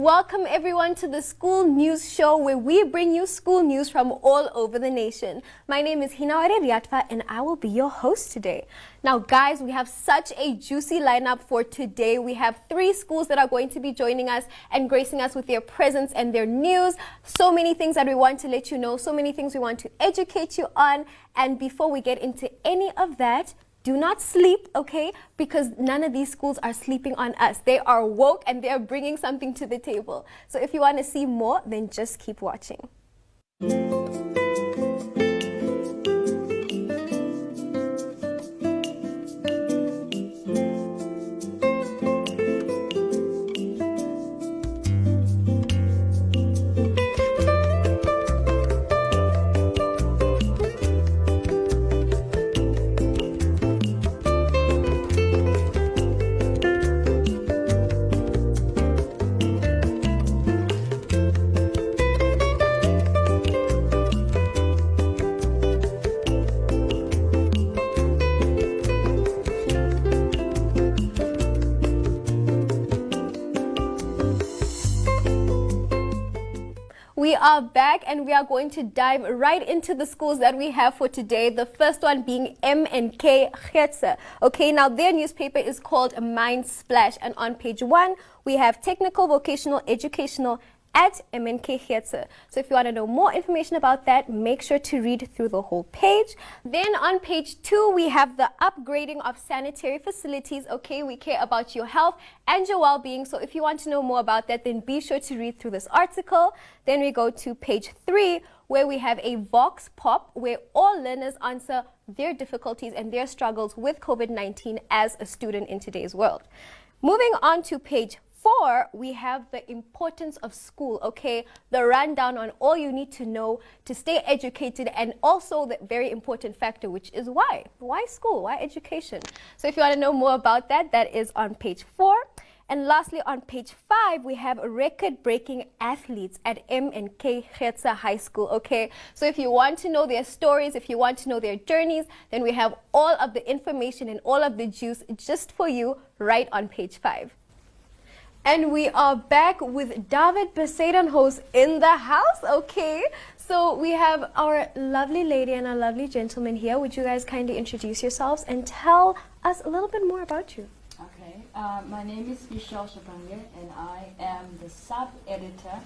Welcome everyone to the School News Show, where we bring you school news from all over the nation. My name is Hinaore Riatva and I will be your host today. Now guys, we have such a juicy lineup for today. We have 3 schools that are going to be joining us and gracing us with their presence and their news. So many things that we want to let you know, so many things we want to educate you on. And before we get into any of that, do not sleep, okay? Because none of these schools are sleeping on us. They are woke and they are bringing something to the table. So if you want to see more, then just keep watching. We are back and we are going to dive right into the schools that we have for today. The first one being M K Gertze. Okay, now their newspaper is called Mind Splash, and on page 1 we have technical, vocational, educational at M K Gertze. So if you want to know more information about that, make sure to read through the whole page. Then on page 2, we have the upgrading of sanitary facilities. Okay, we care about your health and your well-being. So if you want to know more about that, then be sure to read through this article. Then we go to page 3, where we have a Vox Pop, where all learners answer their difficulties and their struggles with COVID-19 as a student in today's world. Moving on to page 4, we have the importance of school, okay? The rundown on all you need to know to stay educated, and also the very important factor, which is why. Why school? Why education? So if you want to know more about that, that is on page 4. And lastly, on page 5, we have record-breaking athletes at M K Gertze High School, okay? So if you want to know their stories, if you want to know their journeys, then we have all of the information and all of the juice just for you right on page 5. And we are back with Dawid Bezuidenhout in the house, okay? So we have our lovely lady and our lovely gentleman here. Would you guys kindly introduce yourselves and tell us a little bit more about you? Okay, my name is Michelle Shabange and I am the sub-editor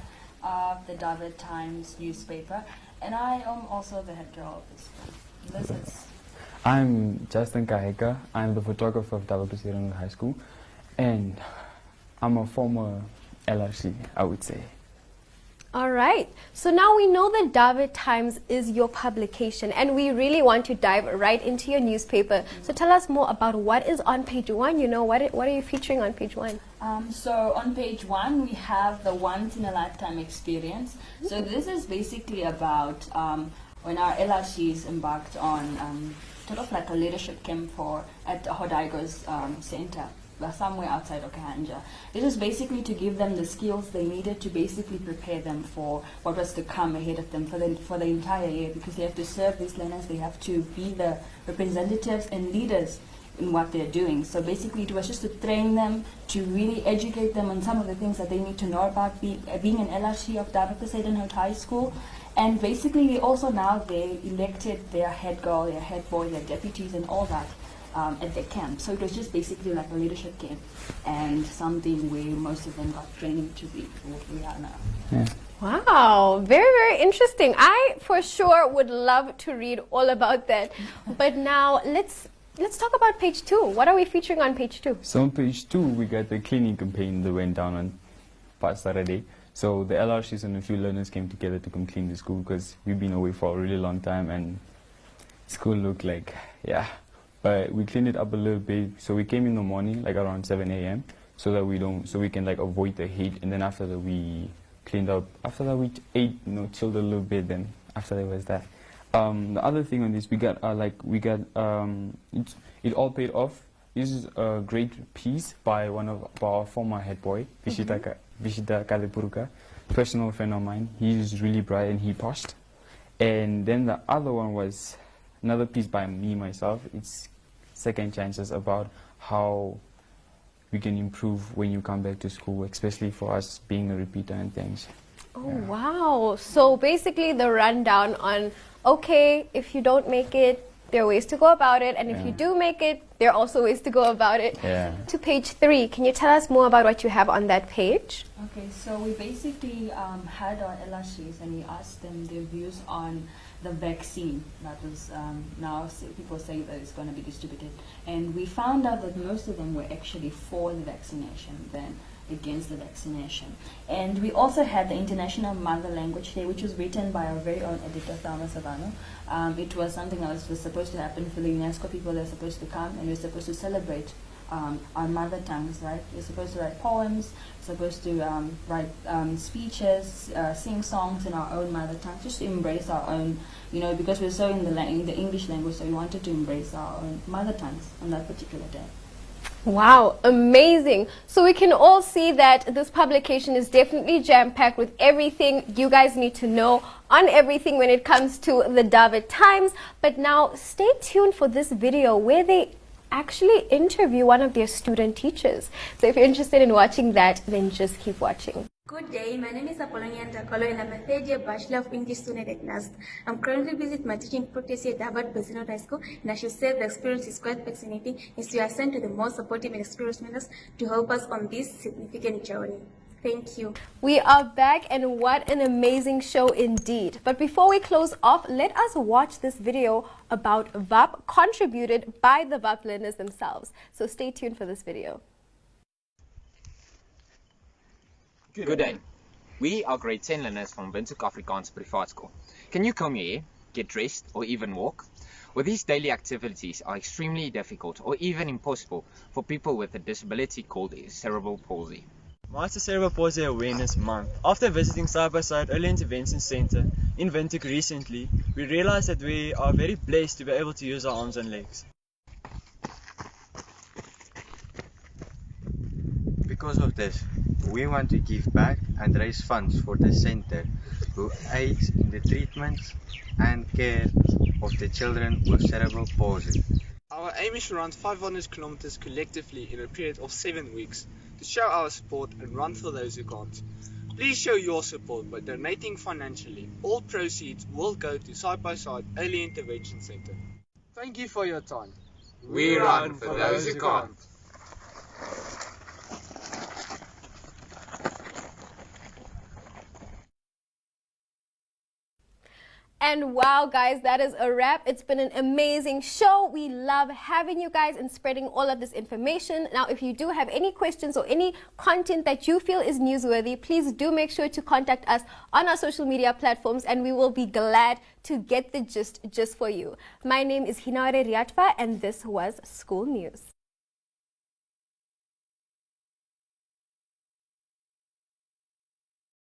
of the Dawid Times newspaper, and I am also the head girl of this school. This is... I'm Justin Kaheka. I'm the photographer of Dawid Bezuidenhout High School, and I'm a former LRC, I would say. All right. So now we know that Dawid Times is your publication, and we really want to dive right into your newspaper. So tell us more about what is on page 1. You know, what are you featuring on page 1? So on page 1, we have the once-in-a-lifetime experience. So this is basically about when our LRCs embarked on sort of like a leadership camp at Hodaigo's center, somewhere outside Okahanja. This is basically to give them the skills they needed to basically prepare them for what was to come ahead of them for the entire year, because they have to serve these learners, they have to be the representatives and leaders in what they're doing. So basically it was just to train them, to really educate them on some of the things that they need to know about being an LRC of Dawid Bezuidenhout High School. And basically they elected their head girl, their head boy, their deputies and all that at their camp. So it was just basically like a leadership camp and something where most of them got training to be what we are now. Yeah. Wow, very, very interesting. I for sure would love to read all about that. But now let's talk about page 2. What are we featuring on page 2? So on page 2, we got the cleaning campaign that went down on past Saturday. So the LRCs and a few learners came together to come clean the school, because we've been away for a really long time and school looked like, yeah. But we cleaned it up a little bit. So we came in the morning, like around 7 a.m. so we can like avoid the heat. And then after that we cleaned up. After that we ate, chilled a little bit. Then after that was that. The other thing on this, it all paid off. This is a great piece by one of our former head boy, Vishita Kalepuruka, personal friend of mine. He's really bright and he passed. And then the other one was another piece by me myself. It's Second Chances, about how we can improve when you come back to school, especially for us being a repeater and things. Oh, wow. So basically the rundown on, okay, if you don't make it, there are ways to go about it. And if you do make it, there are also ways to go about it. Yeah. To page 3, can you tell us more about what you have on that page? Okay, so we basically had our LRCs and we asked them their views on the vaccine that was people say that it's going to be distributed. And we found out that most of them were actually for the vaccination than against the vaccination. And we also had the International Mother Language Day, which was written by our very own editor, Thelma Savano. It was something that was supposed to happen for the UNESCO people. They're supposed to come and we're supposed to celebrate our mother tongues, right? We're supposed to write poems, supposed to write speeches, sing songs in our own mother tongue, just to embrace our own, because we're so in the English language, so we wanted to embrace our own mother tongues on that particular day. Wow, amazing. So we can all see that this publication is definitely jam-packed with everything you guys need to know on everything when it comes to the Dawid Times. But now stay tuned for this video where they actually interview one of their student teachers. So if you're interested in watching that, then just keep watching. Good day, my name is Apollonia Ntakolo and I'm a third-year Bachelor of English student at NAST. I'm currently busy with my teaching practice here at Dawid Bezuidenhout High School, and I should say the experience is quite fascinating as we are sent to the most supportive and experienced mentors to help us on this significant journey. Thank you. We are back, and what an amazing show indeed. But before we close off, let us watch this video about VAP contributed by the VAP learners themselves. So stay tuned for this video. Good day. We are grade 10 learners from Windhoek Afrikaanse Privaatskool. Can you comb your hair, get dressed, or even walk? Well, these daily activities are extremely difficult or even impossible for people with a disability called cerebral palsy. March is Cerebral Palsy Awareness Month. After visiting Side by Side Early Intervention Center in Windhoek recently, we realized that we are very blessed to be able to use our arms and legs. Because of this, we want to give back and raise funds for the center who aids in the treatment and care of the children with cerebral palsy. Our aim is to run 500 kilometers collectively in a period of 7 weeks to show our support and run for those who can't. Please show your support by donating financially. All proceeds will go to Side by Side Early Intervention Center. Thank you for your time. We run for those who can't. And wow, guys, that is a wrap. It's been an amazing show. We love having you guys and spreading all of this information. Now, if you do have any questions or any content that you feel is newsworthy, please do make sure to contact us on our social media platforms, and we will be glad to get the gist just for you. My name is Hinare Riatva, and this was School News.